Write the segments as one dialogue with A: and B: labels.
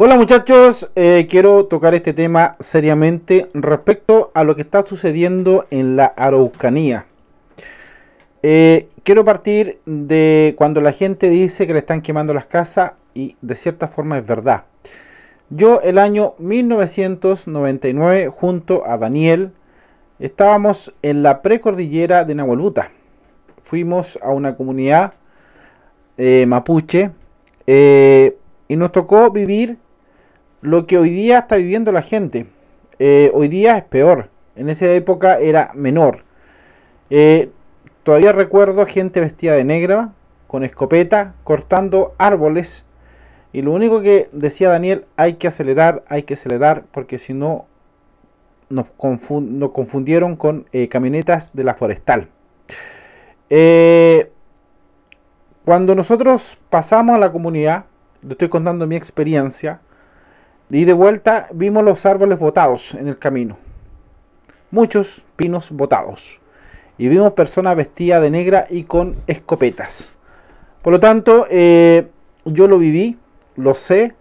A: Hola muchachos, quiero tocar este tema seriamente respecto a lo que está sucediendo en la Araucanía. Quiero partir de cuando la gente dice que le están quemando las casas y de cierta forma es verdad. Yo el año 1999 junto a Daniel estábamos en la precordillera de Nahuelbuta. Fuimos a una comunidad mapuche y nos tocó vivir lo que hoy día está viviendo la gente. Hoy día es peor. En esa época era menor. Todavía recuerdo gente vestida de negra, con escopeta, cortando árboles. Y lo único que decía Daniel, hay que acelerar, porque si no nos confundieron con camionetas de la forestal. Cuando nosotros pasamos a la comunidad, le estoy contando mi experiencia, y de vuelta vimos los árboles botados en el camino. Muchos pinos botados. Y vimos personas vestidas de negra y con escopetas. Por lo tanto, yo lo viví, lo sé,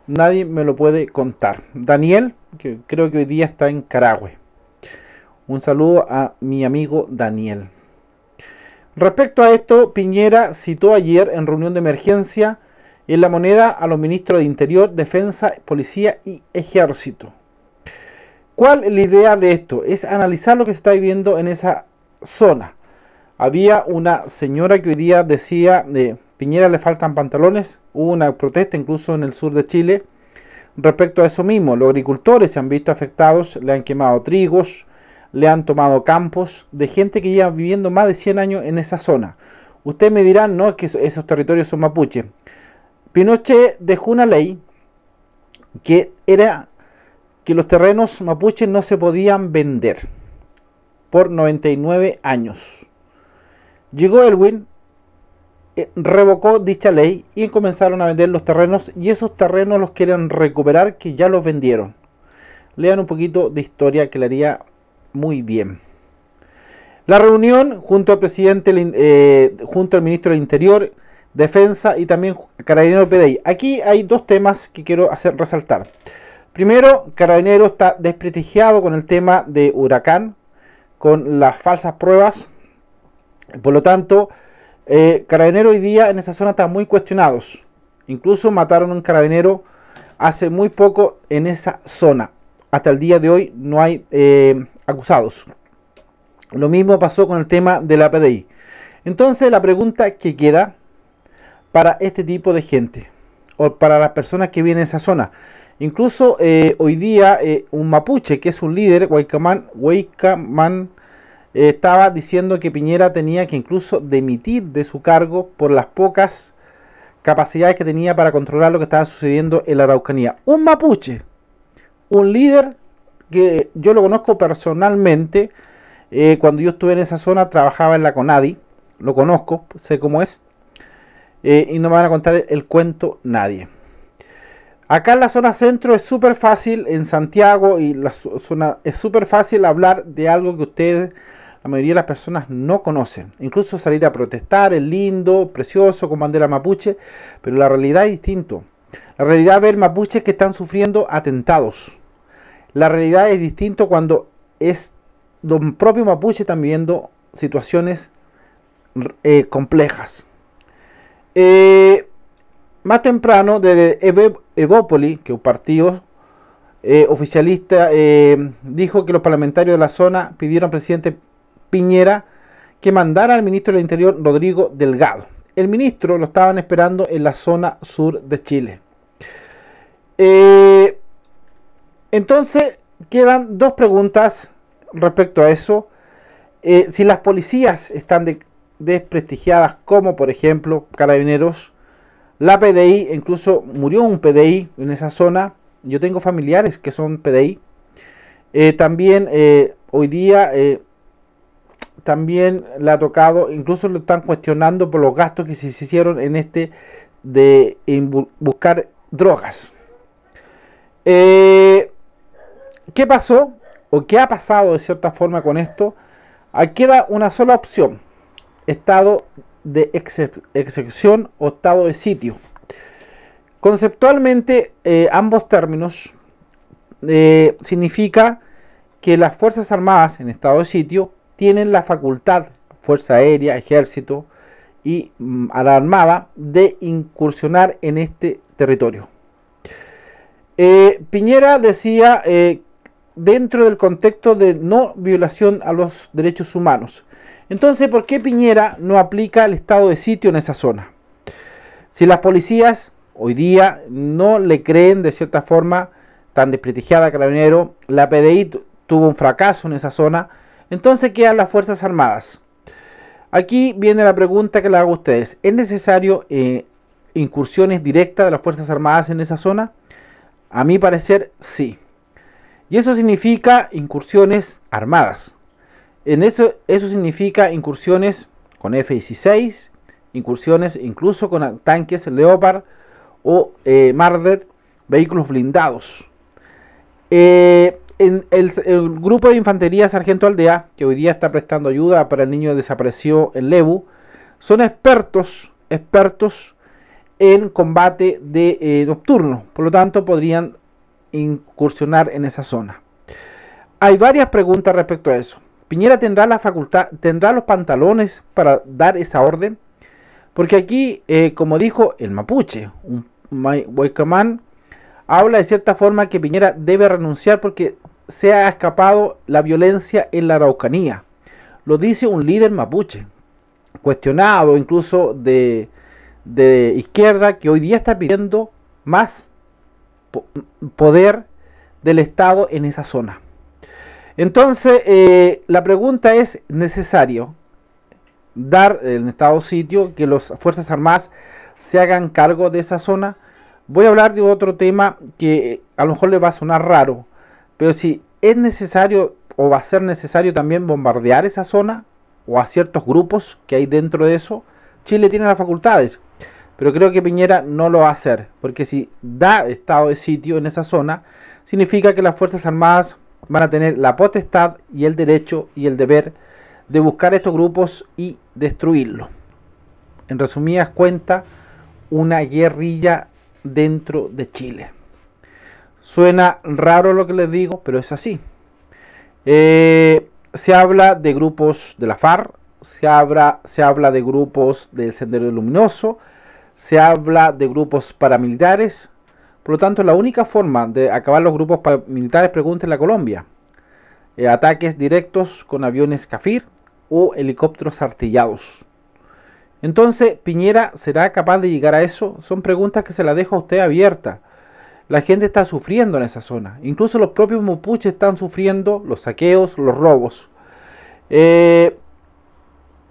A: nadie me lo puede contar. Daniel, que creo que hoy día está en Carahue. Un saludo a mi amigo Daniel. Respecto a esto, Piñera citó ayer en reunión de emergencia en La Moneda a los ministros de Interior, Defensa, Policía y Ejército. ¿Cuál es la idea de esto? Es analizar lo que se está viviendo en esa zona. Había una señora que hoy día decía de Piñera le faltan pantalones. Hubo una protesta incluso en el sur de Chile respecto a eso mismo. Los agricultores se han visto afectados, le han quemado trigos, le han tomado campos de gente que lleva viviendo más de 100 años en esa zona. Ustedes me dirán, no, que esos territorios son mapuche. Pinochet dejó una ley que era que los terrenos mapuches no se podían vender por 99 años. Llegó Elwin, revocó dicha ley y comenzaron a vender los terrenos, y esos terrenos los quieren recuperar, que ya los vendieron. Lean un poquito de historia que le haría muy bien. La reunión junto al presidente, junto al ministro del Interior, Defensa y también Carabinero PDI. Aquí hay dos temas que quiero resaltar. Primero, Carabinero está desprestigiado con el tema de Huracán, con las falsas pruebas. Por lo tanto, Carabinero hoy día en esa zona están muy cuestionados. Incluso mataron a un carabinero hace muy poco en esa zona. Hasta el día de hoy no hay acusados. Lo mismo pasó con el tema de la PDI. Entonces la pregunta que queda para este tipo de gente, o para las personas que viven en esa zona, incluso hoy día un mapuche que es un líder, Huaycamán, estaba diciendo que Piñera tenía que incluso dimitir de su cargo por las pocas capacidades que tenía para controlar lo que estaba sucediendo en la Araucanía. Un mapuche, un líder que yo lo conozco personalmente. Cuando yo estuve en esa zona trabajaba en la CONADI, lo conozco, sé cómo es, y no me van a contar el cuento nadie. Acá en la zona centro es súper fácil, en Santiago y la zona es súper fácil hablar de algo que ustedes, la mayoría de las personas, no conocen. Incluso salir a protestar es lindo, precioso, con bandera mapuche, pero la realidad es distinto. La realidad es ver mapuches que están sufriendo atentados. La realidad es distinto cuando es los propios mapuches están viviendo situaciones complejas. Más temprano, de Evópoli, que un partido oficialista, dijo que los parlamentarios de la zona pidieron al presidente Piñera que mandara al ministro del Interior, Rodrigo Delgado. El ministro lo estaban esperando en la zona sur de Chile. Entonces quedan dos preguntas respecto a eso. Si las policías están desprestigiadas, como por ejemplo Carabineros, la PDI, incluso murió un PDI en esa zona. Yo tengo familiares que son PDI. También hoy día también le ha tocado, incluso lo están cuestionando por los gastos que se hicieron en buscar drogas. ¿Qué pasó? ¿O qué ha pasado de cierta forma con esto? Aquí queda una sola opción: estado de excepción o estado de sitio. Conceptualmente, ambos términos significa que las Fuerzas Armadas en estado de sitio tienen la facultad, Fuerza Aérea, Ejército y a la Armada, de incursionar en este territorio. Piñera decía dentro del contexto de no violación a los derechos humanos. Entonces, ¿por qué Piñera no aplica el estado de sitio en esa zona? Si las policías hoy día no le creen de cierta forma tan desprestigiada a Carabinero, la PDI tuvo un fracaso en esa zona, entonces quedan las Fuerzas Armadas. Aquí viene la pregunta que le hago a ustedes. ¿Es necesario incursiones directas de las Fuerzas Armadas en esa zona? A mi parecer, sí. Y eso significa incursiones armadas. Eso significa incursiones con F-16, incursiones incluso con tanques Leopard o Marder, vehículos blindados. El grupo de infantería Sargento Aldea, que hoy día está prestando ayuda para el niño desaparecido en Lebu, son expertos en combate de nocturno, por lo tanto podrían incursionar en esa zona. Hay varias preguntas respecto a eso. ¿Piñera tendrá la facultad, tendrá los pantalones para dar esa orden? Porque aquí, como dijo el mapuche, un Huaycamán, habla de cierta forma que Piñera debe renunciar porque se ha escapado la violencia en la Araucanía. Lo dice un líder mapuche, cuestionado incluso de izquierda, que hoy día está pidiendo más poder del Estado en esa zona. Entonces, la pregunta es: ¿necesario dar en estado sitio que las Fuerzas Armadas se hagan cargo de esa zona? Voy a hablar de otro tema que a lo mejor le va a sonar raro, pero si es necesario o va a ser necesario también bombardear esa zona o a ciertos grupos que hay dentro de eso, Chile tiene las facultades, pero creo que Piñera no lo va a hacer, porque si da estado de sitio en esa zona, significa que las Fuerzas Armadas van a tener la potestad y el derecho y el deber de buscar estos grupos y destruirlos. En resumidas cuentas, una guerrilla dentro de Chile. Suena raro lo que les digo, pero es así. Se habla de grupos de la FARC, se habla de grupos del Sendero Luminoso, se habla de grupos paramilitares. Por lo tanto, la única forma de acabar los grupos paramilitares, pregúntenle a Colombia. Ataques directos con aviones Cafir o helicópteros artillados. Entonces, ¿Piñera será capaz de llegar a eso? Son preguntas que se las dejo a usted abierta. La gente está sufriendo en esa zona. Incluso los propios mapuches están sufriendo los saqueos, los robos.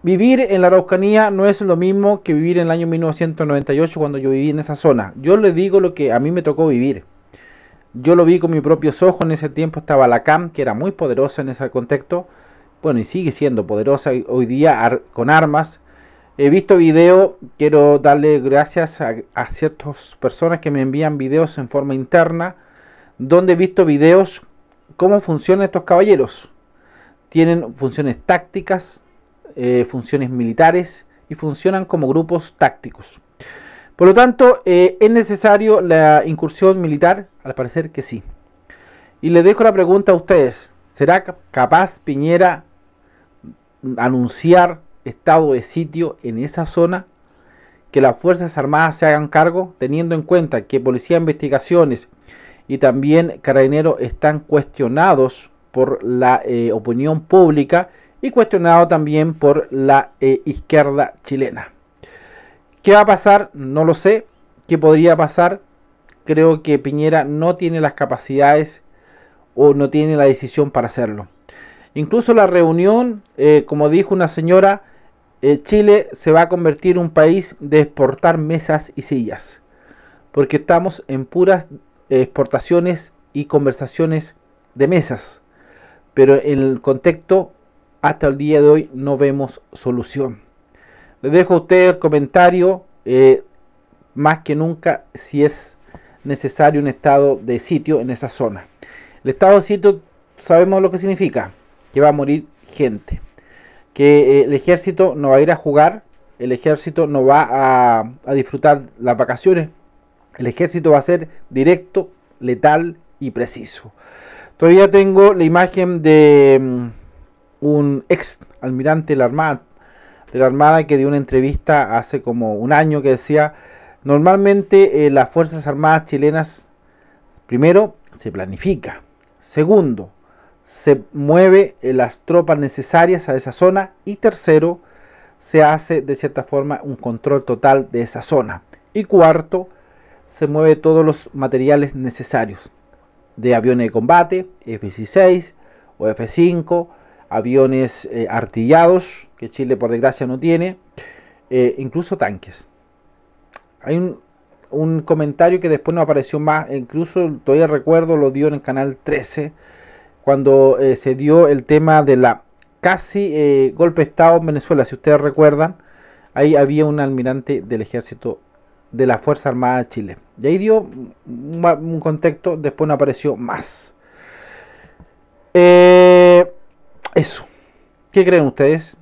A: Vivir en la Araucanía no es lo mismo que vivir en el año 1998 cuando yo viví en esa zona. Yo le digo lo que a mí me tocó vivir. Yo lo vi con mis propios ojos. En ese tiempo estaba la CAM, que era muy poderosa en ese contexto. Bueno, y sigue siendo poderosa hoy día con armas. He visto videos, quiero darle gracias a ciertas personas que me envían videos en forma interna, donde he visto videos cómo funcionan estos caballeros. Tienen funciones tácticas, funciones militares y funcionan como grupos tácticos. Por lo tanto, ¿es necesario la incursión militar? Al parecer que sí. Y les dejo la pregunta a ustedes: ¿será capaz Piñera anunciar estado de sitio en esa zona? Que las Fuerzas Armadas se hagan cargo, teniendo en cuenta que Policía de Investigaciones y también Carabineros están cuestionados por la opinión pública y cuestionado también por la izquierda chilena. ¿Qué va a pasar? No lo sé. ¿Qué podría pasar? Creo que Piñera no tiene las capacidades o no tiene la decisión para hacerlo. Incluso la reunión, como dijo una señora, Chile se va a convertir en un país de exportar mesas y sillas, porque estamos en puras exportaciones y conversaciones de mesas, pero en el contexto hasta el día de hoy no vemos solución. Les dejo a ustedes el comentario, más que nunca, si es necesario un estado de sitio en esa zona. El estado de sitio sabemos lo que significa, que va a morir gente, que el ejército no va a ir a jugar, el ejército no va a disfrutar las vacaciones, El ejército va a ser directo, letal y preciso. Todavía tengo la imagen de un ex almirante de la Armada que dio una entrevista hace como un año que decía: normalmente las Fuerzas Armadas chilenas, primero, se planifica. Segundo, se mueve las tropas necesarias a esa zona. Y tercero, se hace de cierta forma un control total de esa zona. Y cuarto, se mueve todos los materiales necesarios de aviones de combate, F-16 o F-5, aviones artillados, que Chile por desgracia no tiene, incluso tanques. Hay un comentario que después no apareció más, incluso todavía recuerdo, lo dio en el canal 13, cuando se dio el tema de la casi golpe de Estado en Venezuela. Si ustedes recuerdan, ahí había un almirante del ejército de la Fuerza Armada de Chile. Y ahí dio un contexto, después no apareció más. Eso. ¿Qué creen ustedes?